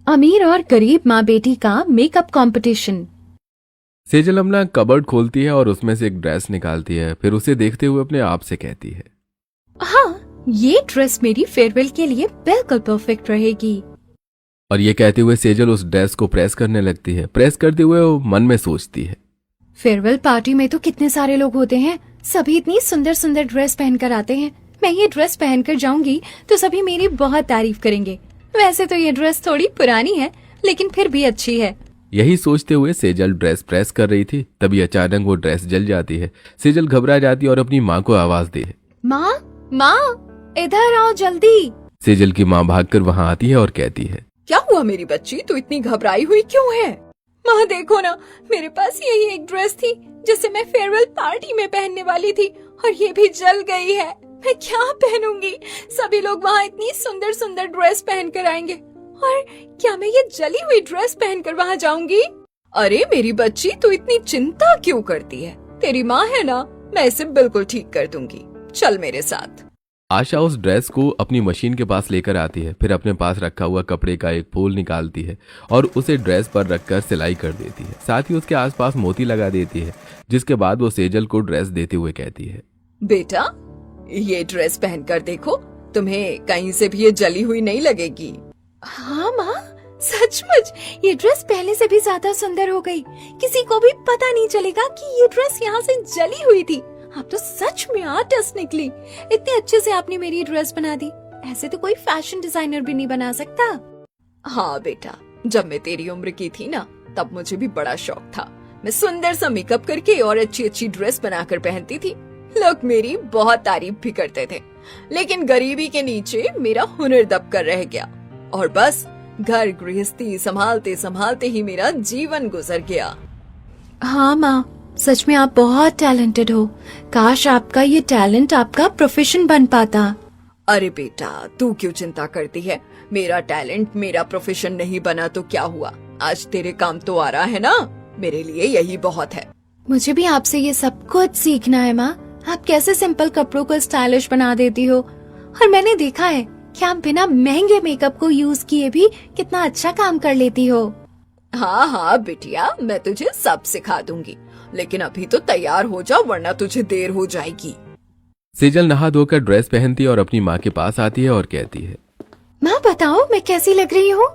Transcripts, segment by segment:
अमीर और गरीब माँ बेटी का मेकअप कंपटीशन। सेजल अपना कबर्ड खोलती है और उसमें से एक ड्रेस निकालती है। फिर उसे देखते हुए अपने आप से कहती है, हाँ, ये ड्रेस मेरी फेयरवेल के लिए बिल्कुल परफेक्ट रहेगी। और ये कहते हुए सेजल उस ड्रेस को प्रेस करने लगती है। प्रेस करते हुए वो मन में सोचती है, फेयरवेल पार्टी में तो कितने सारे लोग होते हैं, सभी इतनी सुंदर सुंदर ड्रेस पहनकर आते हैं। मैं ये ड्रेस पहनकर जाऊंगी तो सभी मेरी बहुत तारीफ करेंगे। वैसे तो ये ड्रेस थोड़ी पुरानी है, लेकिन फिर भी अच्छी है। यही सोचते हुए सेजल ड्रेस प्रेस कर रही थी। तभी अचानक वो ड्रेस जल जाती है। सेजल घबरा जाती है और अपनी माँ को आवाज दी है, माँ, माँ, इधर आओ जल्दी। सेजल की माँ भागकर वहाँ आती है और कहती है, क्या हुआ मेरी बच्ची, तू इतनी घबराई हुई क्यों है? माँ देखो ना, मेरे पास यही एक ड्रेस थी जिसे मैं फेयरवेल पार्टी में पहनने वाली थी, और ये भी जल गई है। मैं क्या पहनूंगी? सभी लोग वहाँ इतनी सुंदर सुंदर ड्रेस पहनकर आएंगे, और क्या मैं ये जली हुई ड्रेस पहनकर वहाँ जाऊंगी? अरे मेरी बच्ची, तू इतनी चिंता क्यों करती है? तेरी माँ है ना, मैं इसे बिल्कुल ठीक कर दूंगी। चल मेरे साथ। आशा उस ड्रेस को अपनी मशीन के पास लेकर आती है। फिर अपने पास रखा हुआ कपड़े का एक फूल निकालती है और उसे ड्रेस पर रखकर सिलाई कर देती है। साथ ही उसके आसपास मोती लगा देती है। जिसके बाद वो सेजल को ड्रेस देते हुए कहती है, बेटा, ये ड्रेस पहनकर देखो, तुम्हें कहीं से भी ये जली हुई नहीं लगेगी। हाँ माँ, सचमुच ये ड्रेस पहले से भी ज्यादा सुंदर हो गई। किसी को भी पता नहीं चलेगा कि ये ड्रेस यहाँ से जली हुई थी। आप तो सच में आर्टिस्ट निकली। इतने अच्छे से आपने मेरी ड्रेस बना दी। ऐसे तो कोई फैशन डिजाइनर भी नहीं बना सकता। हाँ बेटा, जब मैं तेरी उम्र की थी ना, तब मुझे भी बड़ा शौक था। मैं सुंदर सा मेकअप करके और अच्छी अच्छी ड्रेस बनाकर पहनती थी। लोग मेरी बहुत तारीफ भी करते थे, लेकिन गरीबी के नीचे मेरा हुनर दबकर रह गया, और बस घर गृहस्थी संभालते संभालते ही मेरा जीवन गुजर गया। हाँ माँ, सच में आप बहुत टैलेंटेड हो। काश आपका ये टैलेंट आपका प्रोफेशन बन पाता। अरे बेटा, तू क्यों चिंता करती है? मेरा टैलेंट मेरा प्रोफेशन नहीं बना तो क्या हुआ? आज तेरे काम तो आ रहा है ना, मेरे लिए यही बहुत है। मुझे भी आपसे ये सब कुछ सीखना है माँ। आप कैसे सिंपल कपड़ों को स्टाइलिश बना देती हो, और मैंने देखा है कि आप बिना महंगे मेकअप को यूज किए भी कितना अच्छा काम कर लेती हो। हाँ हाँ बिटिया, मैं तुझे सब सिखा दूंगी, लेकिन अभी तो तैयार हो जा, वरना तुझे देर हो जाएगी। सेजल नहा धोकर ड्रेस पहनती है और अपनी माँ के पास आती है और कहती है, माँ बताओ मैं कैसी लग रही हूँ?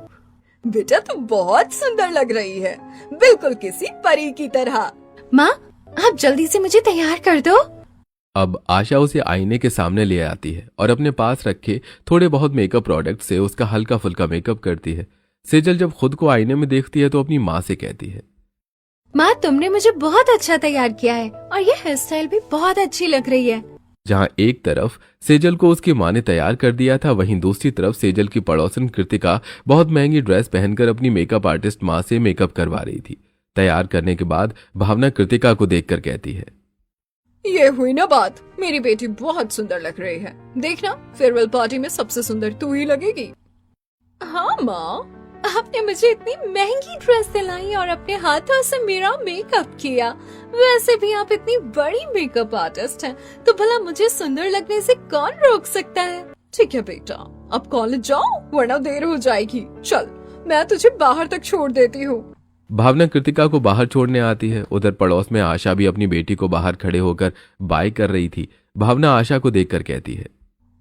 बेटा, तू बहुत सुंदर लग रही है, बिल्कुल किसी परी की तरह। माँ, आप जल्दी से मुझे तैयार कर दो। अब आशा उसे आईने के सामने ले आती है और अपने पास रखे थोड़े बहुत मेकअप प्रोडक्ट से उसका हल्का फुल्का मेकअप करती है। सेजल जब खुद को आईने में देखती है तो अपनी माँ से कहती है, माँ तुमने मुझे बहुत अच्छा तैयार किया है, और ये हेयर स्टाइल भी बहुत अच्छी लग रही है। जहाँ एक तरफ सेजल को उसकी माँ ने तैयार कर दिया था, वहीं दूसरी तरफ सेजल की पड़ोसन कृतिका बहुत महंगी ड्रेस पहनकर अपनी मेकअप आर्टिस्ट माँ से मेकअप करवा रही थी। तैयार करने के बाद भावना कृतिका को देखकर कहती है, ये हुई ना बात, मेरी बेटी बहुत सुंदर लग रही है। देखना, फेयरवेल पार्टी में सबसे सुंदर तू ही लगेगी। हाँ माँ, आपने मुझे इतनी महंगी ड्रेस दिलाई और अपने हाथों से मेरा मेकअप किया। वैसे भी आप इतनी बड़ी मेकअप आर्टिस्ट हैं, तो भला मुझे सुंदर लगने से कौन रोक सकता है? ठीक है बेटा, अब कॉलेज जाओ, वरना देर हो जाएगी। चल, मैं तुझे बाहर तक छोड़ देती हूँ। भावना कृतिका को बाहर छोड़ने आती है। उधर पड़ोस में आशा भी अपनी बेटी को बाहर खड़े होकर बाय कर रही थी। भावना आशा को देखकर कहती है,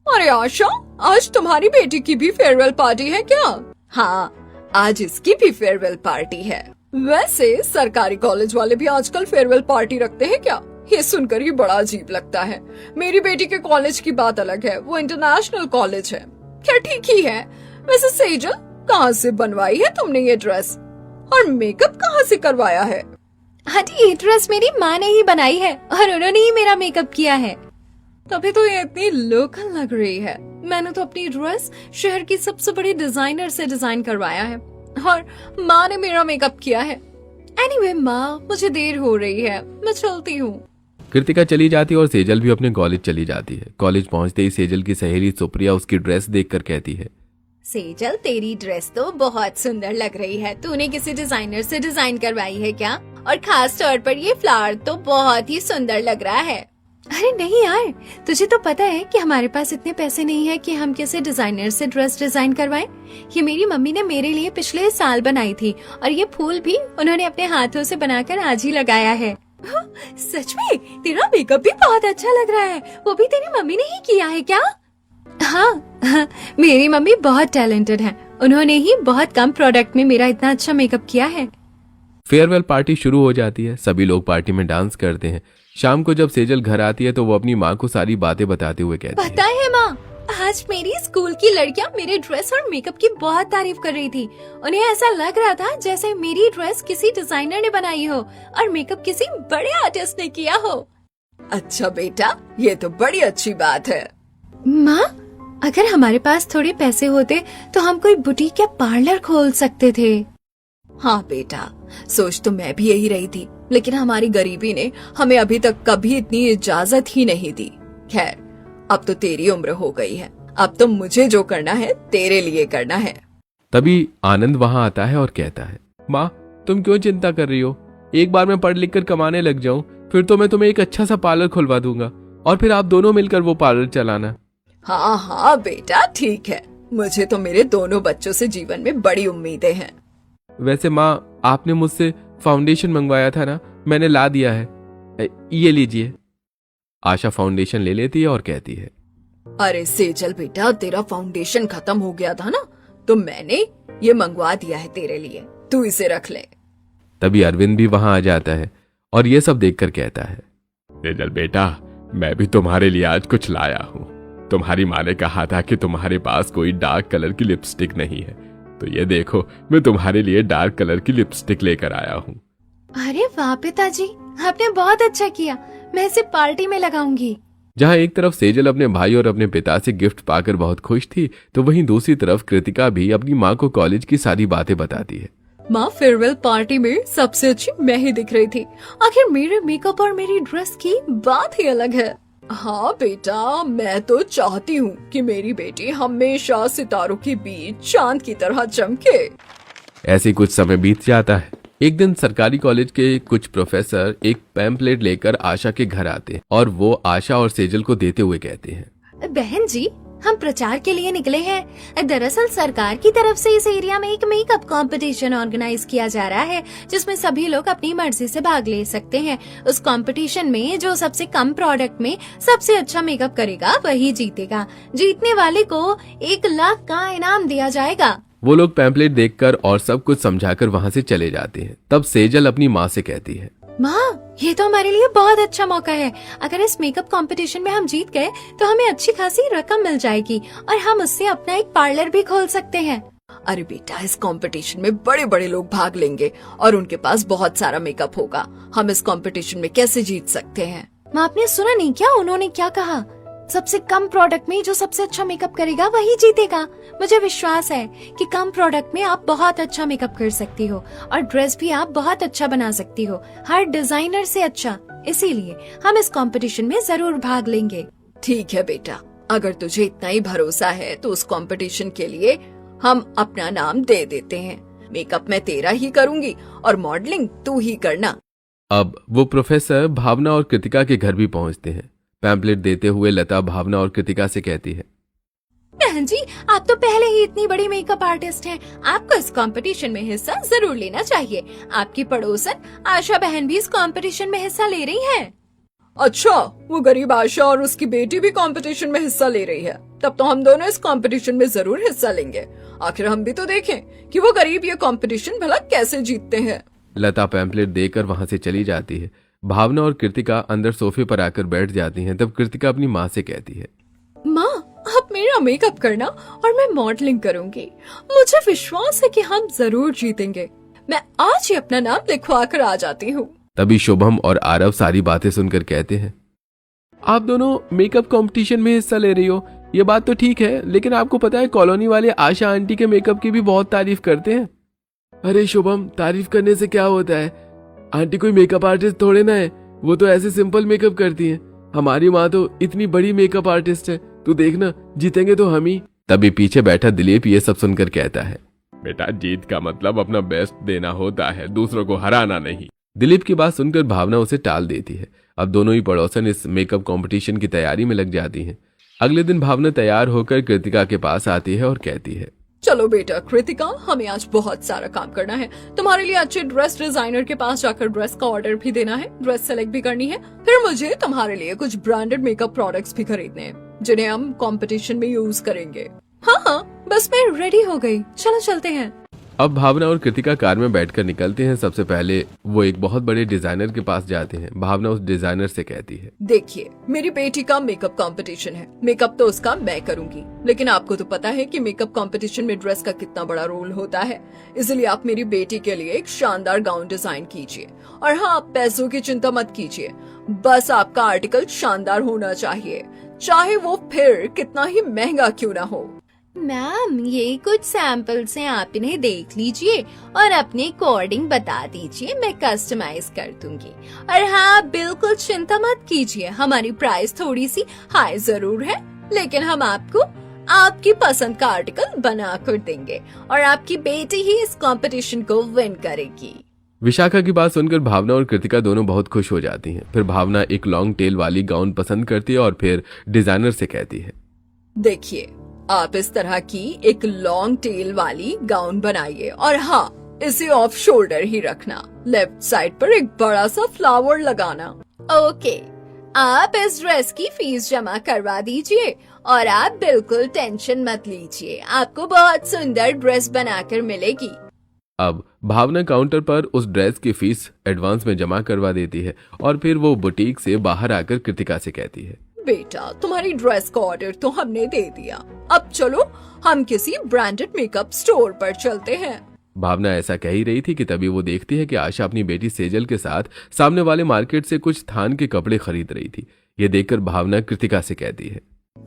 अरे आशा, आज तुम्हारी बेटी की भी फेयरवेल पार्टी है क्या? हाँ, आज इसकी भी फेयरवेल पार्टी है। वैसे सरकारी कॉलेज वाले भी आजकल फेयरवेल पार्टी रखते हैं क्या? ये सुनकर ही बड़ा अजीब लगता है। मेरी बेटी के कॉलेज की बात अलग है, वो इंटरनेशनल कॉलेज है। क्या ठीक ही है। वैसे सेजल, कहाँ से बनवाई है तुमने ये ड्रेस, और मेकअप कहाँ से करवाया है? आंटी, ये ड्रेस मेरी माँ ने ही बनाई है, और उन्होंने ही मेरा मेकअप किया है। तभी तो ये इतनी लोकल लग रही है। मैंने तो अपनी ड्रेस शहर की सबसे बड़ी डिजाइनर से डिजाइन करवाया है, और माँ ने मेरा मेकअप किया है। एनीवे माँ, मुझे देर हो रही है, मैं चलती हूँ। कृतिका चली जाती है और सेजल भी अपने कॉलेज चली जाती है। कॉलेज पहुंचते ही सेजल की सहेली सुप्रिया उसकी ड्रेस देखकर कहती है, सेजल, तेरी ड्रेस तो बहुत सुंदर लग रही है। तूने किसी डिजाइनर से डिजाइन करवाई है क्या? और खास तौर पर ये फ्लावर तो बहुत ही सुंदर लग रहा है। अरे नहीं यार, तुझे तो पता है कि हमारे पास इतने पैसे नहीं है कि हम किसी डिजाइनर से ड्रेस डिजाइन करवाएं। ये मेरी मम्मी ने मेरे लिए पिछले साल बनाई थी और ये फूल भी उन्होंने अपने हाथों से बनाकर आज ही लगाया है। सच में तेरा मेकअप भी बहुत अच्छा लग रहा है। वो भी तेरी मम्मी ने ही किया है क्या? हाँ, मेरी मम्मी बहुत टैलेंटेड है। उन्होंने ही बहुत कम प्रोडक्ट में मेरा इतना अच्छा मेकअप किया है। फेयरवेल पार्टी शुरू हो जाती है। सभी लोग पार्टी में डांस करते हैं। शाम को जब सेजल घर आती है तो वो अपनी माँ को सारी बातें बताते हुए कहती है, पता है माँ, आज मेरी स्कूल की लड़कियाँ मेरे ड्रेस और मेकअप की बहुत तारीफ कर रही थी। उन्हें ऐसा लग रहा था जैसे मेरी ड्रेस किसी डिजाइनर ने बनाई हो और मेकअप किसी बड़े आर्टिस्ट ने किया हो। अच्छा बेटा, ये तो बड़ी अच्छी बात है। माँ, अगर हमारे पास थोड़े पैसे होते तो हम कोई बुटीक या पार्लर खोल सकते थे। हाँ बेटा, सोच तो मैं भी यही रही थी, लेकिन हमारी गरीबी ने हमें अभी तक कभी इतनी इजाजत ही नहीं दी। खैर, अब तो तेरी उम्र हो गई है, अब तो मुझे जो करना है तेरे लिए करना है। तभी आनंद वहां आता है और कहता है, माँ तुम क्यों चिंता कर रही हो? एक बार मैं पढ़ लिख कर कमाने लग जाऊं, फिर तो मैं तुम्हें एक अच्छा सा पार्लर खुलवा दूंगा और फिर आप दोनों मिलकर वो पार्लर चलाना। हाँ हाँ बेटा, ठीक है। मुझे तो मेरे दोनों बच्चों से जीवन में बड़ी उम्मीदें हैं। वैसे माँ, आपने मुझसे फाउंडेशन मंगवाया था ना, मैंने ला दिया है, ये लीजिए। आशा फाउंडेशन ले लेती है और कहती है, अरे सेजल बेटा, तेरा फाउंडेशन खत्म हो गया था ना, तो मैंने ये मंगवा दिया है तेरे लिए, तू इसे रख ले। तभी अरविंद भी वहां आ जाता है और ये सब देखकर कहता है, सेजल बेटा, मैं भी तुम्हारे लिए आज कुछ लाया हूँ। तुम्हारी माँ ने कहा था कि तुम्हारे पास कोई डार्क कलर की लिपस्टिक नहीं है, तो ये देखो मैं तुम्हारे लिए डार्क कलर की लिपस्टिक लेकर आया हूँ। अरे वाह पिताजी, आपने बहुत अच्छा किया। मैं इसे पार्टी में लगाऊंगी। जहाँ एक तरफ सेजल अपने भाई और अपने पिता से गिफ्ट पाकर बहुत खुश थी, तो वहीं दूसरी तरफ कृतिका भी अपनी माँ को कॉलेज की सारी बातें बताती है। माँ, फेयरवेल पार्टी में सबसे अच्छी मैं ही दिख रही थी। आखिर मेरे मेकअप और मेरी ड्रेस की बात ही अलग है। हाँ बेटा, मैं तो चाहती हूँ कि मेरी बेटी हमेशा सितारों के बीच चांद की तरह चमके। ऐसे कुछ समय बीत जाता है। एक दिन सरकारी कॉलेज के कुछ प्रोफेसर एक पैम्पलेट लेकर आशा के घर आते हैं और वो आशा और सेजल को देते हुए कहते हैं, बहन जी, हम प्रचार के लिए निकले हैं। दरअसल सरकार की तरफ से इस एरिया में एक मेकअप कंपटीशन ऑर्गेनाइज किया जा रहा है, जिसमें सभी लोग अपनी मर्जी से भाग ले सकते हैं। उस कंपटीशन में जो सबसे कम प्रोडक्ट में सबसे अच्छा मेकअप करेगा वही जीतेगा। जीतने वाले को 1 लाख का इनाम दिया जाएगा। वो लोग पैम्पलेट देखकर और सब कुछ समझाकर वहाँ से चले जाते हैं। तब सेजल अपनी माँ से कहती है, माँ, ये तो हमारे लिए बहुत अच्छा मौका है। अगर इस मेकअप कंपटीशन में हम जीत गए तो हमें अच्छी खासी रकम मिल जाएगी और हम उससे अपना एक पार्लर भी खोल सकते हैं। अरे बेटा, इस कंपटीशन में बड़े बड़े लोग भाग लेंगे और उनके पास बहुत सारा मेकअप होगा। हम इस कंपटीशन में कैसे जीत सकते हैं? माँ, आपने सुना नहीं क्या उन्होंने क्या कहा? सबसे कम प्रोडक्ट में जो सबसे अच्छा मेकअप करेगा वही जीतेगा। मुझे विश्वास है कि कम प्रोडक्ट में आप बहुत अच्छा मेकअप कर सकती हो और ड्रेस भी आप बहुत अच्छा बना सकती हो, हर डिजाइनर से अच्छा। इसीलिए हम इस कंपटीशन में जरूर भाग लेंगे। ठीक है बेटा, अगर तुझे इतना ही भरोसा है तो उस कंपटीशन के लिए हम अपना नाम दे देते हैं। मेकअप मैं तेरा ही करूंगी और मॉडलिंग तू ही करना। अब वो प्रोफेसर भावना और कृतिका के घर भी पहुँचते हैं। पैम्पलेट देते हुए लता भावना और कृतिका से कहती है, बहन जी, आप तो पहले ही इतनी बड़ी मेकअप आर्टिस्ट हैं, आपको इस कंपटीशन में हिस्सा जरूर लेना चाहिए। आपकी पड़ोसन आशा बहन भी इस कंपटीशन में हिस्सा ले रही हैं। अच्छा, वो गरीब आशा और उसकी बेटी भी कंपटीशन में हिस्सा ले रही है, तब तो हम दोनों इस कंपटीशन में जरूर हिस्सा लेंगे। आखिर हम भी तो देखें कि वो गरीब ये कंपटीशन भला कैसे जीतते हैं। लता पैम्पलेट देकर वहाँ से चली जाती है। भावना और कृतिका अंदर सोफे पर आकर बैठ जाती हैं। तब कृतिका अपनी माँ से कहती है, माँ, आप मेरा मेकअप करना और मैं मॉडलिंग करूंगी। मुझे विश्वास है कि हम जरूर जीतेंगे। मैं आज ही अपना नाम लिखवा कर आ जाती हूँ। तभी शुभम और आरव सारी बातें सुनकर कहते हैं, आप दोनों मेकअप कंपटीशन में हिस्सा ले रही हो, ये बात तो ठीक है, लेकिन आपको पता है कॉलोनी वाले आशा आंटी के मेकअप की भी बहुत तारीफ करते हैं। अरे शुभम, तारीफ करने से क्या होता है? आंटी कोई मेकअप आर्टिस्ट थोड़े ना है, वो तो ऐसे सिंपल मेकअप करती हैं। हमारी माँ तो इतनी बड़ी मेकअप आर्टिस्ट है, तू देखना, जीतेंगे तो हम ही। तभी पीछे बैठा दिलीप ये सब सुनकर कहता है, बेटा, जीत का मतलब अपना बेस्ट देना होता है, दूसरों को हराना नहीं। दिलीप की बात सुनकर भावना उसे टाल देती है। अब दोनों ही पड़ोसन इस मेकअप कंपटीशन की तैयारी में लग जाती हैं। अगले दिन भावना तैयार होकर कृतिका के पास आती है और कहती है, चलो बेटा कृतिका, हमें आज बहुत सारा काम करना है। तुम्हारे लिए अच्छे ड्रेस डिजाइनर के पास जाकर ड्रेस का ऑर्डर भी देना है, ड्रेस सेलेक्ट भी करनी है। फिर मुझे तुम्हारे लिए कुछ ब्रांडेड मेकअप प्रोडक्ट्स भी खरीदने हैं जिन्हें हम कंपटीशन में यूज करेंगे। हाँ, बस मैं रेडी हो गई, चलो चलते हैं। अब भावना और कृतिका कार में बैठकर निकलते हैं। सबसे पहले वो एक बहुत बड़े डिजाइनर के पास जाते हैं। भावना उस डिजाइनर से कहती है, देखिए, मेरी बेटी का मेकअप कंपटीशन है, मेकअप तो उसका मैं करूंगी, लेकिन आपको तो पता है कि मेकअप कंपटीशन में ड्रेस का कितना बड़ा रोल होता है। इसलिए आप मेरी बेटी के लिए एक शानदार गाउन डिजाइन कीजिए। और हाँ, आप पैसों की चिंता मत कीजिए, बस आपका आर्टिकल शानदार होना चाहिए, चाहे वो फिर कितना ही महंगा क्यों ना हो। मैम, ये कुछ सैंपल्स हैं, आप इन्हें देख लीजिए और अपने अकॉर्डिंग बता दीजिए, मैं कस्टमाइज कर दूंगी। और हाँ, बिल्कुल चिंता मत कीजिए, हमारी प्राइस थोड़ी सी हाई जरूर है, लेकिन हम आपको आपकी पसंद का आर्टिकल बना कर देंगे और आपकी बेटी ही इस कंपटीशन को विन करेगी। विशाखा की बात सुनकर भावना और कृतिका दोनों बहुत खुश हो जाती हैं। फिर भावना एक लॉन्ग टेल वाली गाउन पसंद करती है और फिर डिजाइनर से कहती है, देखिए, आप इस तरह की एक लॉन्ग टेल वाली गाउन बनाइए और हाँ, इसे ऑफ शोल्डर ही रखना, लेफ्ट साइड पर एक बड़ा सा फ्लावर लगाना। ओके, आप इस ड्रेस की फीस जमा करवा दीजिए और आप बिल्कुल टेंशन मत लीजिए, आपको बहुत सुंदर ड्रेस बनाकर मिलेगी। अब भावना काउंटर पर उस ड्रेस की फीस एडवांस में जमा करवा देती है और फिर वो बुटीक से बाहर आकर कृतिका से कहती है, बेटा, तुम्हारी ड्रेस का ऑर्डर तो हमने दे दिया, अब चलो हम किसी ब्रांडेड मेकअप स्टोर पर चलते हैं। भावना ऐसा कह ही रही थी कि तभी वो देखती है कि आशा अपनी बेटी सेजल के साथ सामने वाले मार्केट से कुछ थान के कपड़े खरीद रही थी। ये देखकर भावना कृतिका से कहती है,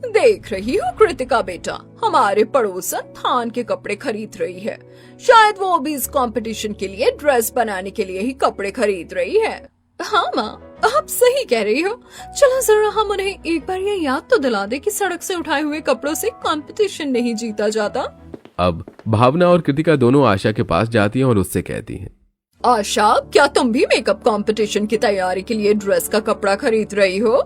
देख रही हो कृतिका बेटा, हमारे पड़ोसन थान के कपड़े खरीद रही है, शायद वो भी इस कंपटीशन के लिए ड्रेस बनाने के लिए ही कपड़े खरीद रही है। हाँ माँ, आप सही कह रही हो, चलो जरा हम उन्हें एक बार ये याद तो दिला दे कि सड़क से उठाए हुए कपड़ों से कंपटीशन नहीं जीता जाता। अब भावना और कृतिका दोनों आशा के पास जाती हैं और उससे कहती हैं, आशा, क्या तुम भी मेकअप कंपटीशन की तैयारी के लिए ड्रेस का कपड़ा खरीद रही हो?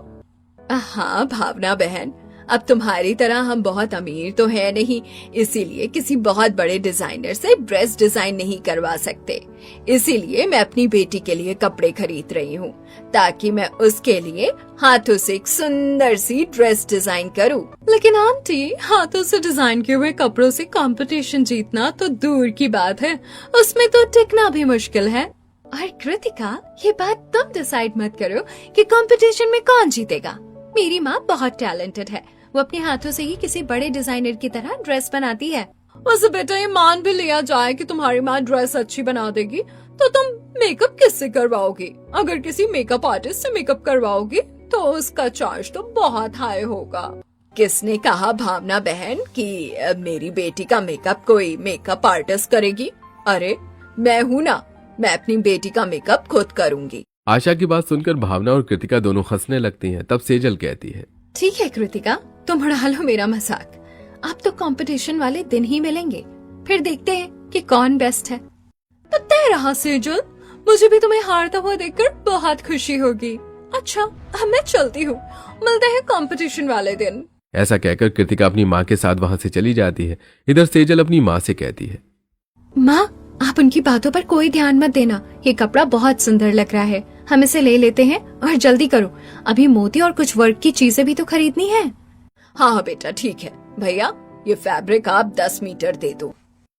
हाँ भावना बहन, अब तुम्हारी तरह हम बहुत अमीर तो है नहीं, इसीलिए किसी बहुत बड़े डिजाइनर से ड्रेस डिजाइन नहीं करवा सकते। इसीलिए मैं अपनी बेटी के लिए कपड़े खरीद रही हूँ, ताकि मैं उसके लिए हाथों से एक सुंदर सी ड्रेस डिजाइन करूँ। लेकिन आंटी, हाथों से डिजाइन किए हुए कपड़ों से कंपटीशन जीतना तो दूर की बात है, उसमें तो टिकना भी मुश्किल है। और कृतिका, ये बात तुम डिसाइड मत करो कि कंपटीशन में कौन जीतेगा। मेरी माँ बहुत टैलेंटेड है, वो अपने हाथों से ही किसी बड़े डिजाइनर की तरह ड्रेस बनाती है। वैसे बेटा, ये मान भी लिया जाए कि तुम्हारी माँ ड्रेस अच्छी बना देगी, तो तुम मेकअप किससे करवाओगी? अगर किसी मेकअप आर्टिस्ट से मेकअप करवाओगी तो उसका चार्ज तो बहुत हाई होगा। किसने कहा भावना बहन कि मेरी बेटी का मेकअप कोई मेकअप आर्टिस्ट करेगी? अरे मैं हूँ ना, मैं अपनी बेटी का मेकअप खुद करूँगी। आशा की बात सुनकर भावना और कृतिका दोनों हंसने लगती हैं। तब सेजल कहती है, ठीक है कृतिका, तुम उड़ा लो मेरा मजाक, आप तो कंपटीशन वाले दिन ही मिलेंगे, फिर देखते हैं कि कौन बेस्ट है। तो तय रहा सेजल, मुझे भी तुम्हें हारता हुआ देखकर बहुत खुशी होगी। अच्छा, अब मैं चलती हूँ, मिलते हैं कंपटीशन वाले दिन। ऐसा कहकर कृतिका अपनी माँ के साथ वहाँ से चली जाती है। इधर सेजल अपनी माँ से कहती है, माँ, आप उनकी बातों पर कोई ध्यान मत देना, ये कपड़ा बहुत सुंदर लग रहा है, हम इसे ले लेते हैं और जल्दी करो, अभी मोती और कुछ वर्क की चीजें भी तो खरीदनी है। हाँ बेटा, ठीक है भैया, ये फैब्रिक आप 10 मीटर दे दो।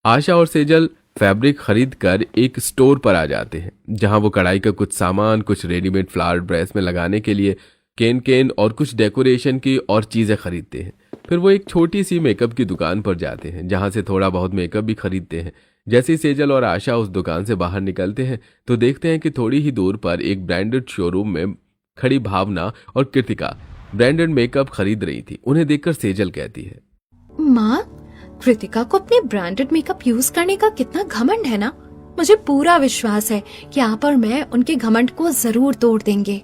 आशा और सेजल फैब्रिक खरीद कर एक स्टोर पर आ जाते हैं, जहां वो कढ़ाई का कुछ सामान, कुछ रेडीमेड फ्लावर ड्रेस में लगाने के लिए केन और कुछ डेकोरेशन की और चीजें खरीदते हैं। फिर वो एक छोटी सी मेकअप की दुकान पर जाते हैं, जहां से थोड़ा बहुत मेकअप भी खरीदते हैं। जैसे ही सेजल और आशा उस दुकान से बाहर निकलते हैं तो देखते हैं कि थोड़ी ही दूर पर एक ब्रांडेड शोरूम में खड़ी भावना और कृतिका ब्रांडेड मेकअप खरीद रही थी। उन्हें देखकर सेजल कहती है, माँ, कृतिका को अपने ब्रांडेड मेकअप यूज करने का कितना घमंड है ना, मुझे पूरा विश्वास है कि आप और मैं उनके घमंड को जरूर तोड़ देंगे।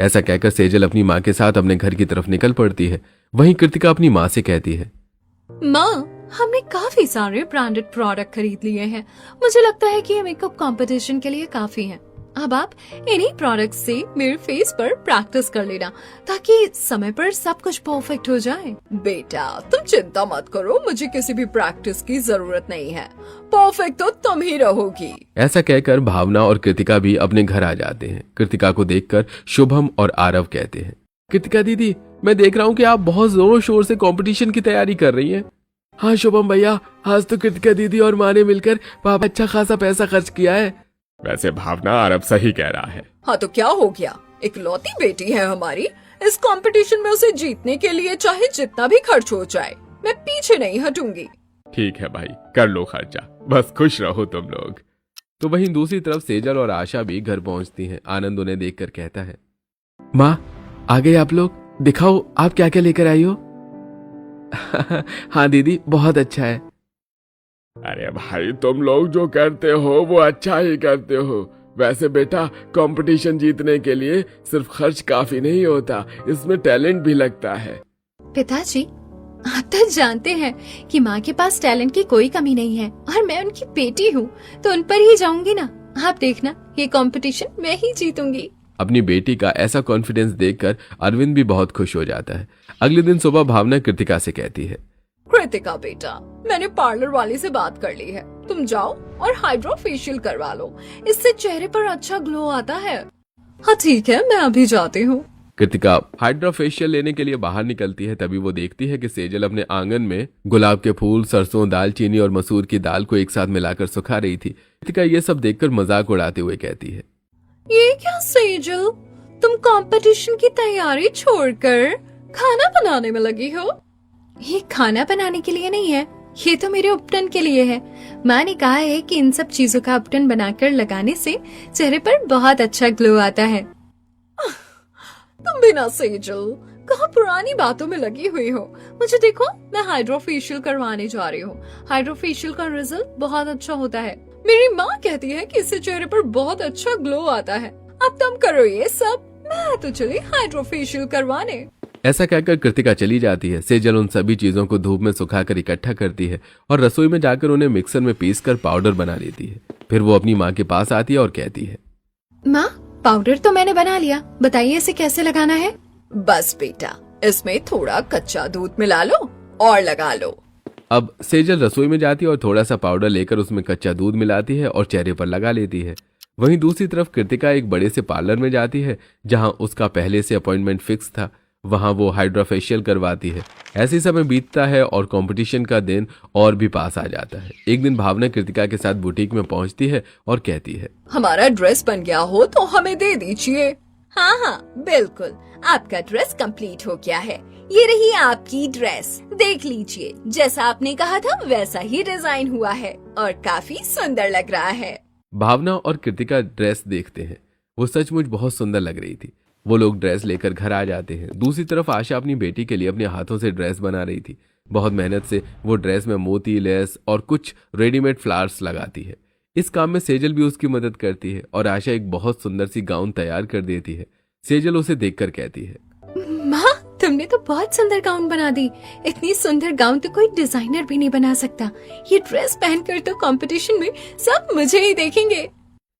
ऐसा कहकर सेजल अपनी माँ के साथ अपने घर की तरफ निकल पड़ती है। वहीं कृतिका अपनी माँ से कहती है, माँ, हमने काफी सारे ब्रांडेड प्रोडक्ट खरीद लिए हैं, मुझे लगता है कि ये मेकअप कंपटीशन के लिए काफी है। अब आप इन्हीं प्रोडक्ट्स से मेरे फेस पर प्रैक्टिस कर लेना ताकि समय पर सब कुछ परफेक्ट हो जाए। बेटा तुम चिंता मत करो, मुझे किसी भी प्रैक्टिस की जरूरत नहीं है, परफेक्ट तो तुम ही रहोगी। ऐसा कहकर भावना और कृतिका भी अपने घर आ जाते हैं। कृतिका को देखकर शुभम और आरव कहते हैं, कृतिका दीदी मैं देख रहा हूँ कि आप बहुत जोर शोर से कंपटीशन की तैयारी कर रही हैं। हाँ शुभम भैया, आज तो कृतिका दीदी और माँ ने मिलकर पापा अच्छा खासा पैसा खर्च किया है। वैसे भावना आरव सही कह रहा है। हाँ तो क्या हो गया, इकलौती बेटी है हमारी, इस कंपटीशन में उसे जीतने के लिए चाहे जितना भी खर्च हो जाए मैं पीछे नहीं हटूंगी। ठीक है भाई, कर लो खर्चा, बस खुश रहो तुम लोग। तो वहीं दूसरी तरफ सेजल और आशा भी घर पहुंचती हैं। आनंद उन्हें देखकर कहता है, माँ आ गए आप लोग, दिखाओ आप क्या क्या लेकर आई हो। हाँ दीदी बहुत अच्छा है। अरे भाई तुम लोग जो करते हो वो अच्छा ही करते हो। वैसे बेटा कंपटीशन जीतने के लिए सिर्फ खर्च काफी नहीं होता, इसमें टैलेंट भी लगता है। पिताजी आप तो जानते हैं कि माँ के पास टैलेंट की कोई कमी नहीं है और मैं उनकी बेटी हूँ तो उन पर ही जाऊंगी ना। आप देखना ये कंपटीशन मैं ही जीतूंगी। अपनी बेटी का ऐसा कॉन्फिडेंस देखकर अरविंद भी बहुत खुश हो जाता है। अगले दिन सुबह भावना कृतिका से कहती है, कृतिका बेटा मैंने पार्लर वाली से बात कर ली है, तुम जाओ और हाइड्रो फेशियल करवा लो, इससे चेहरे पर अच्छा ग्लो आता है। हाँ ठीक है मैं अभी जाती हूँ। कृतिका हाइड्रा फेशियल लेने के लिए बाहर निकलती है। तभी वो देखती है कि सेजल अपने आंगन में गुलाब के फूल, सरसों, दालचीनी और मसूर की दाल को एक साथ मिलाकर सुखा रही थी। कृतिका ये सब देखकर मजाक उड़ाते हुए कहती है, ये क्या सेजल, तुम कंपटीशन की तैयारी छोड़कर खाना बनाने में लगी हो? ये खाना बनाने के लिए नहीं है, ये तो मेरे उपटन के लिए है। माँ ने कहा है कि इन सब चीजों का उपटन बनाकर लगाने से चेहरे पर बहुत अच्छा ग्लो आता है। तुम भी ना सेजल कहाँ पुरानी बातों में लगी हुई हो। मुझे देखो मैं हाइड्रो फेशियल करवाने जा रही हूँ। हाइड्रो फेशियल का रिजल्ट बहुत अच्छा होता है। मेरी माँ कहती है कि इससे चेहरे पर बहुत अच्छा ग्लो आता है। अब तुम करो ये सब, मैं तो चली हाइड्रो फेशियल करवाने। ऐसा कहकर कृतिका चली जाती है। सेजल उन सभी चीजों को धूप में सुखाकर इकट्ठा करती है और रसोई में जाकर उन्हें मिक्सर में पीसकर पाउडर बना लेती है। फिर वो अपनी माँ के पास आती है और कहती है, माँ पाउडर तो मैंने बना लिया, बताइए इसे कैसे लगाना है। बस बेटा इसमें थोड़ा कच्चा दूध मिला लो और लगा लो। अब सेजल रसोई में जाती है और थोड़ा सा पाउडर लेकर उसमें कच्चा दूध मिलाती है और चेहरे पर लगा लेती है। वहीं दूसरी तरफ कृतिका एक बड़े से पार्लर में जाती है जहां उसका पहले से अपॉइंटमेंट फिक्स था। वहां वो हाइड्रा फेशियल करवाती है। ऐसे ही समय बीतता है और कंपटीशन का दिन और भी पास आ जाता है। एक दिन भावना कृतिका के साथ बुटीक में पहुंचती है और कहती है, हमारा ड्रेस बन गया हो तो हमें दे दीजिए। हाँ हाँ बिल्कुल, आपका ड्रेस कंप्लीट हो गया है, ये रही आपकी ड्रेस, देख लीजिए जैसा आपने कहा था वैसा ही डिजाइन हुआ है और काफी सुंदर लग रहा है। भावना और कृतिका ड्रेस देखते हैं। वो सचमुच बहुत सुंदर लग रही थी। वो लोग ड्रेस लेकर घर आ जाते हैं। दूसरी तरफ आशा अपनी बेटी के लिए अपने हाथों से ड्रेस बना रही थी। बहुत मेहनत से वो ड्रेस में मोती, लेस और कुछ रेडीमेड फ्लावर्स लगाती है। इस काम में सेजल भी उसकी मदद करती है और आशा एक बहुत सुंदर सी गाउन तैयार कर देती है। सेजल उसे देखकर कहती है, माँ तुमने तो बहुत सुंदर गाउन बना दी। इतनी सुंदर गाउन तो कोई डिजाइनर भी नहीं बना सकता। ये ड्रेस पहनकर तो कंपटीशन में सब मुझे ही देखेंगे।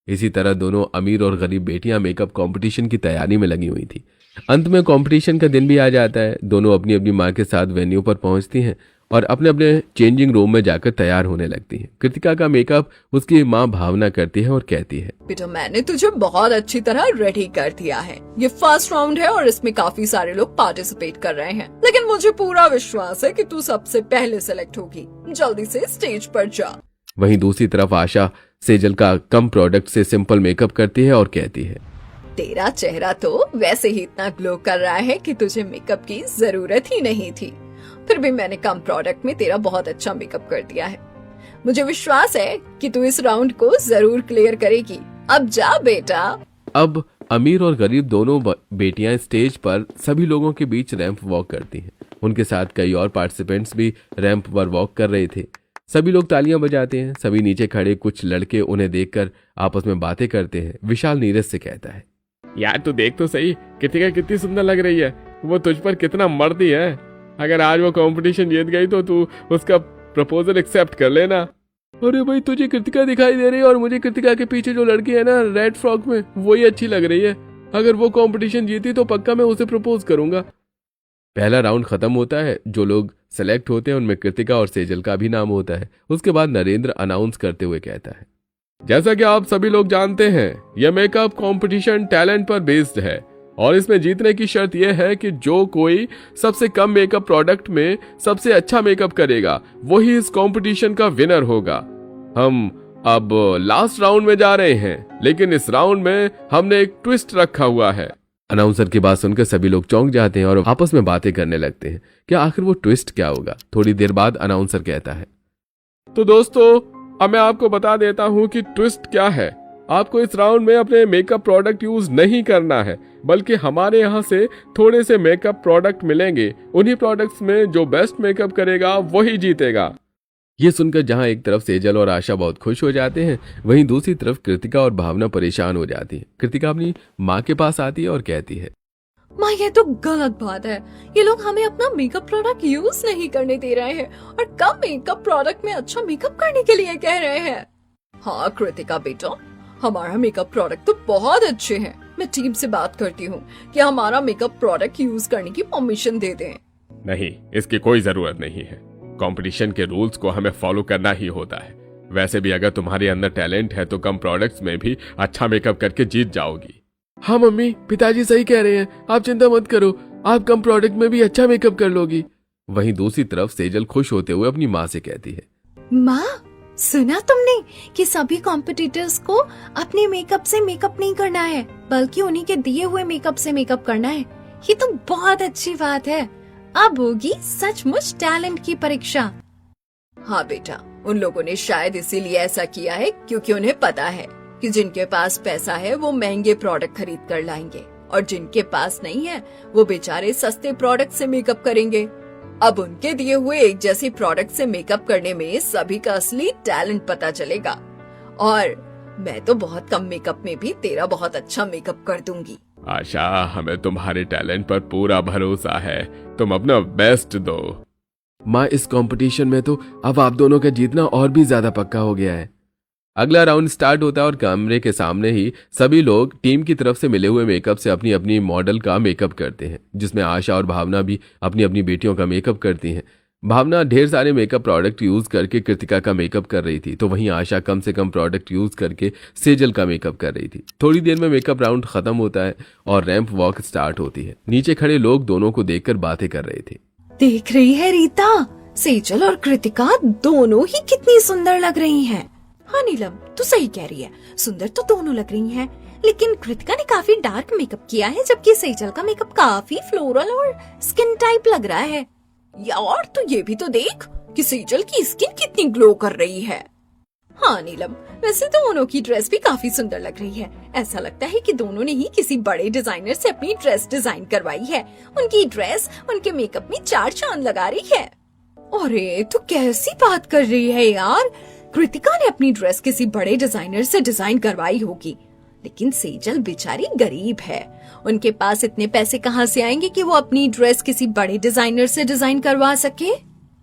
इसी तरह दोनों अमीर और गरीब बेटियां मेकअप कंपटीशन की तैयारी में लगी हुई थी। अंत में कंपटीशन का दिन भी आ जाता है। दोनों अपनी अपनी माँ के साथ वेन्यू पर पहुंचती हैं और अपने अपने चेंजिंग रूम में जाकर तैयार होने लगती हैं। कृतिका का मेकअप उसकी माँ भावना करती है और कहती है, बेटा मैंने तुझे बहुत अच्छी तरह रेडी कर दिया है। ये फर्स्ट राउंड है और इसमें काफी सारे लोग पार्टिसिपेट कर रहे हैं, लेकिन मुझे पूरा विश्वास है कि तू सबसे पहले सेलेक्ट होगी। जल्दी से स्टेज पर जा। वहीं दूसरी तरफ आशा सेजल का कम प्रोडक्ट से सिंपल मेकअप करती है और कहती है, तेरा चेहरा तो वैसे ही इतना ग्लो कर रहा है कि तुझे मेकअप की जरूरत ही नहीं थी, फिर भी मैंने कम प्रोडक्ट में तेरा बहुत अच्छा मेकअप कर दिया है। मुझे विश्वास है कि तू इस राउंड को जरूर क्लियर करेगी। अब जा बेटा। अब अमीर और गरीब दोनों बेटियां स्टेज पर सभी लोगों के बीच रैंप वॉक करती हैं। उनके साथ कई और पार्टिसिपेंट्स भी रैंप पर वॉक कर रहे थे। सभी लोग तालियां बजाते हैं। सभी नीचे खड़े कुछ लड़के उन्हें देखकर आपस में बातें करते हैं। विशाल नीरज से कहता है, यार तू देख तो सही, कृतिका कितनी सुंदर लग रही है, वो तुझ पर कितना मर्दी है। अगर आज वो कंपटीशन जीत गई तो तू उसका प्रपोजल एक्सेप्ट कर लेना। अरे भाई तुझे कृतिका दिखाई दे रही है और मुझे कृतिका के पीछे जो लड़की है ना रेड फ्रॉक में, वही अच्छी लग रही है। अगर वो कंपटीशन जीती तो पक्का मैं उसे प्रपोज करूंगा। पहला राउंड खत्म होता है। जो लोग सेलेक्ट होते हैं उनमें कृतिका और सेजल का भी नाम होता है। उसके बाद नरेंद्र अनाउंस करते हुए कहता है, जैसा कि आप सभी लोग जानते हैं यह मेकअप कंपटीशन टैलेंट पर बेस्ड है और इसमें जीतने की शर्त यह है कि जो कोई सबसे कम मेकअप प्रोडक्ट में सबसे अच्छा मेकअप करेगा वही इस कंपटीशन का विनर होगा। हम अब लास्ट राउंड में जा रहे हैं, लेकिन इस राउंड में हमने एक ट्विस्ट रखा हुआ है। अनाउंसर की बात सुनकर सभी लोग चौंक जाते हैं और आपस में बातें करने लगते हैं कि आखिर वो ट्विस्ट क्या होगा। थोड़ी देर बाद अनाउंसर कहता है, तो दोस्तों अब मैं आपको बता देता हूं कि ट्विस्ट क्या है। आपको इस राउंड में अपने मेकअप प्रोडक्ट यूज नहीं करना है, बल्कि हमारे यहाँ से थोड़े से मेकअप प्रोडक्ट मिलेंगे। उन्हीं प्रोडक्ट्स में जो बेस्ट मेकअप करेगा वही जीतेगा। ये सुनकर जहाँ एक तरफ सेजल और आशा बहुत खुश हो जाते हैं, वहीं दूसरी तरफ कृतिका और भावना परेशान हो जाती है। कृतिका अपनी माँ के पास आती है और कहती है, माँ ये तो गलत बात है। ये लोग हमें अपना मेकअप प्रोडक्ट यूज नहीं करने दे रहे हैं और कम मेकअप प्रोडक्ट में अच्छा मेकअप करने के लिए कह रहे हैं। हाँ कृतिका बेटा, हमारा मेकअप प्रोडक्ट तो बहुत अच्छे हैं। मैं टीम से बात करती हूँ कि हमारा मेकअप प्रोडक्ट यूज करने की परमिशन दे दें। नहीं, इसकी कोई जरूरत नहीं है। कंपटीशन के रूल्स को हमें फॉलो करना ही होता है। वैसे भी अगर तुम्हारे अंदर टैलेंट है तो कम प्रोडक्ट्स में भी अच्छा मेकअप करके जीत जाओगी। हाँ मम्मी, पिताजी सही कह रहे हैं, आप चिंता मत करो, आप कम प्रोडक्ट में भी अच्छा मेकअप कर लोगी। वहीं दूसरी तरफ सेजल खुश होते हुए अपनी माँ से कहती है, माँ सुना तुमने कि सभी कॉम्पिटिटर्स को अपने मेकअप से मेकअप नहीं करना है, बल्कि उन्हीं के दिए हुए मेकअप से मेकअप करना है। ये तो बहुत अच्छी बात है। अब होगी सचमुच टैलेंट की परीक्षा। हाँ बेटा, उन लोगों ने शायद इसीलिए ऐसा किया है क्योंकि उन्हें पता है कि जिनके पास पैसा है वो महंगे प्रोडक्ट खरीद कर लाएंगे और जिनके पास नहीं है वो बेचारे सस्ते प्रोडक्ट से मेकअप करेंगे। अब उनके दिए हुए एक जैसे प्रोडक्ट से मेकअप करने में सभी का असली टैलेंट पता चलेगा और मैं तो बहुत कम मेकअप में भी तेरा बहुत अच्छा मेकअप कर दूंगी। आशा, हमें तुम्हारे टैलेंट पर पूरा भरोसा है। तुम अपना बेस्ट दो। माँ इस कंपटीशन में तो अब आप दोनों का जीतना और भी ज्यादा पक्का हो गया है। अगला राउंड स्टार्ट होता है और कमरे के सामने ही सभी लोग टीम की तरफ से मिले हुए मेकअप से अपनी अपनी मॉडल का मेकअप करते हैं, जिसमें आशा और भावना भी अपनी अपनी बेटियों का मेकअप करती हैं। भावना ढेर सारे मेकअप प्रोडक्ट यूज करके कृतिका का मेकअप कर रही थी, तो वहीं आशा कम से कम प्रोडक्ट यूज करके सेजल का मेकअप कर रही थी। थोड़ी देर में मेकअप राउंड खत्म होता है और रैंप वॉक स्टार्ट होती है। नीचे खड़े लोग दोनों को देखकर बातें कर रहे थे। देख रही है रीता, सेजल और कृतिका दोनों ही कितनी सुंदर लग रही हैं। हाँ नीलम, तू सही कह रही है, सुंदर तो दोनों लग रही हैं, लेकिन कृतिका ने काफी डार्क मेकअप किया है जबकि सेजल का मेकअप काफी फ्लोरल और स्किन टाइप लग रहा है। यार तू ये भी तो देख कि सेजल की स्किन कितनी ग्लो कर रही है। हाँ नीलम, वैसे तो दोनों की ड्रेस भी काफी सुंदर लग रही है। ऐसा लगता है कि दोनों ने ही किसी बड़े डिजाइनर से अपनी ड्रेस डिजाइन करवाई है। उनकी ड्रेस उनके मेकअप में 4 चांद लगा रही है। अरे तू कैसी बात कर रही है यार, कृतिका ने अपनी ड्रेस किसी बड़े डिजाइनर से डिजाइन करवाई होगी, लेकिन सेजल बेचारी गरीब है। उनके पास इतने पैसे कहाँ से आएंगे कि वो अपनी ड्रेस किसी बड़े डिजाइनर से डिजाइन करवा सके।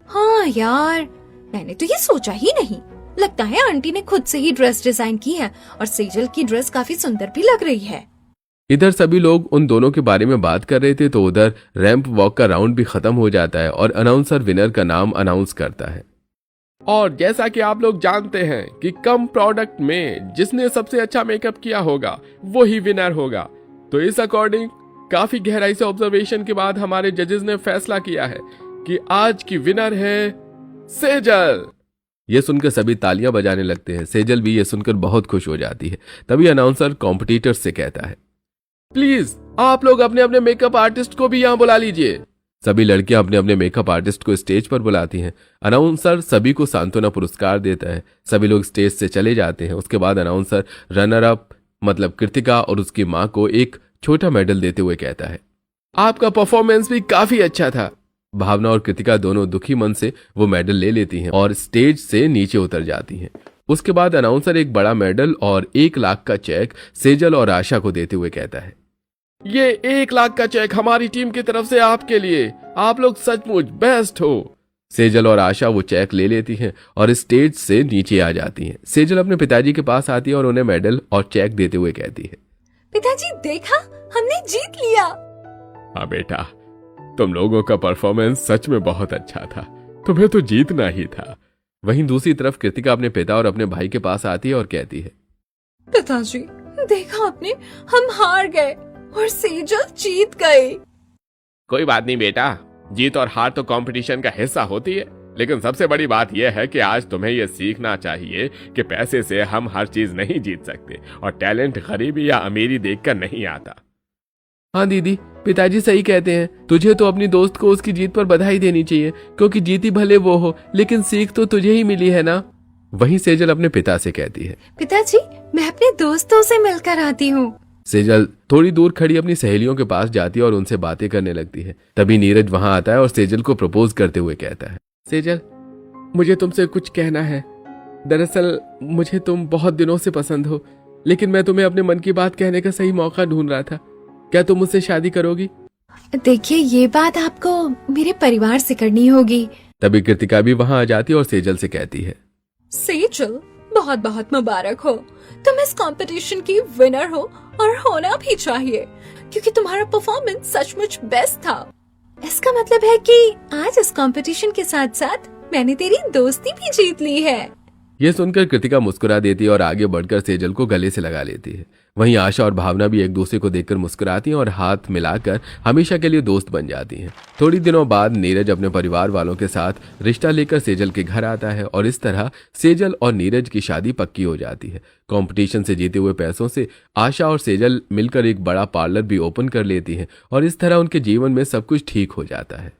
हाँ यार, मैंने तो ये सोचा ही नहीं। लगता है आंटी ने खुद से ही ड्रेस डिजाइन की है और सेजल की ड्रेस काफी सुंदर भी लग रही है। इधर सभी लोग उन दोनों के बारे में बात कर रहे थे तो उधर रैंप वॉक का राउंड भी खत्म हो जाता है और अनाउंसर विनर का नाम अनाउंस करता है। और जैसा कि आप लोग जानते हैं कि कम प्रोडक्ट में जिसने सबसे अच्छा मेकअप किया होगा वही विनर होगा, तो इस अकॉर्डिंग काफी गहराई से ऑब्जर्वेशन के बाद हमारे जजेस ने फैसला किया है कि आज की विनर है सेजल। ये सुनकर सभी तालियां बजाने लगते हैं। सेजल भी ये सुनकर बहुत खुश हो जाती है। तभी अनाउंसर कॉम्पिटिटर्स से कहता है, प्लीज आप लोग अपने अपने मेकअप आर्टिस्ट को भी यहाँ बुला लीजिए। सभी लड़कियां अपने अपने मेकअप आर्टिस्ट को स्टेज पर बुलाती हैं। अनाउंसर सभी को सांत्वना पुरस्कार देता है। सभी लोग स्टेज से चले जाते हैं। उसके बाद अनाउंसर रनर अप मतलब कृतिका और उसकी माँ को एक छोटा मेडल देते हुए कहता है, आपका परफॉर्मेंस भी काफी अच्छा था। भावना और कृतिका दोनों दुखी मन से वो मेडल ले लेती हैं और स्टेज से नीचे उतर जाती हैं। उसके बाद अनाउंसर एक बड़ा मेडल और 1 लाख का चेक सेजल और आशा को देते हुए कहता है, ये 1 लाख का चेक हमारी टीम की तरफ से आपके लिए। आप लोग सचमुच बेस्ट हो। सेजल और आशा वो चेक ले लेती हैं और स्टेज से नीचे आ जाती हैं। सेजल अपने पिताजी के पास आती है और उन्हें मेडल और चेक देते हुए कहती है, पिताजी देखा, हमने जीत लिया। हाँ बेटा, तुम लोगों का परफॉर्मेंस सच में बहुत अच्छा था, तुम्हें तो जीतना ही था। वहीं दूसरी तरफ कृतिका अपने पिता और अपने भाई के पास आती है और कहती है, पिताजी देखा आपने, हम हार गए और सेजल जीत गए। कोई बात नहीं बेटा, जीत और हार तो कंपटीशन का हिस्सा होती है, लेकिन सबसे बड़ी बात यह है कि आज तुम्हें यह सीखना चाहिए कि पैसे से हम हर चीज नहीं जीत सकते और टैलेंट गरीबी या अमीरी देखकर नहीं आता। हाँ दीदी, पिताजी सही कहते हैं। तुझे तो अपनी दोस्त को उसकी जीत पर बधाई देनी चाहिए, क्योंकि जीती भले वो हो, लेकिन सीख तो तुझे ही मिली है ना। वहीं सेजल अपने पिता से कहती है, पिताजी मैं अपने दोस्तों से मिलकर आती हूँ। सेजल थोड़ी दूर खड़ी अपनी सहेलियों के पास जाती है और उनसे बातें करने लगती है। तभी नीरज वहां आता है और सेजल को प्रपोज करते हुए कहता है, सेजल, मुझे तुमसे कुछ कहना है। दरअसल मुझे तुम बहुत दिनों से पसंद हो, लेकिन मैं तुम्हें अपने मन की बात कहने का सही मौका ढूंढ रहा था। क्या तुम मुझसे शादी करोगी? देखिए ये बात आपको मेरे परिवार से करनी होगी। तभी कृतिका भी वहां आ जाती है और सेजल से कहती है, सेजल बहुत बहुत मुबारक हो, तुम इस कंपटीशन की विनर हो और होना भी चाहिए, क्योंकि तुम्हारा परफॉर्मेंस सचमुच बेस्ट था। इसका मतलब है कि आज इस कंपटीशन के साथ साथ मैंने तेरी दोस्ती भी जीत ली है। यह सुनकर कृतिका मुस्कुरा देती है और आगे बढ़कर सेजल को गले से लगा लेती है। वहीं आशा और भावना भी एक दूसरे को देखकर मुस्कुराती हैं और हाथ मिलाकर हमेशा के लिए दोस्त बन जाती हैं। थोड़ी दिनों बाद नीरज अपने परिवार वालों के साथ रिश्ता लेकर सेजल के घर आता है और इस तरह सेजल और नीरज की शादी पक्की हो जाती है। कंपटीशन से जीते हुए पैसों से आशा और सेजल मिलकर एक बड़ा पार्लर भी ओपन कर लेती हैं और इस तरह उनके जीवन में सब कुछ ठीक हो जाता है।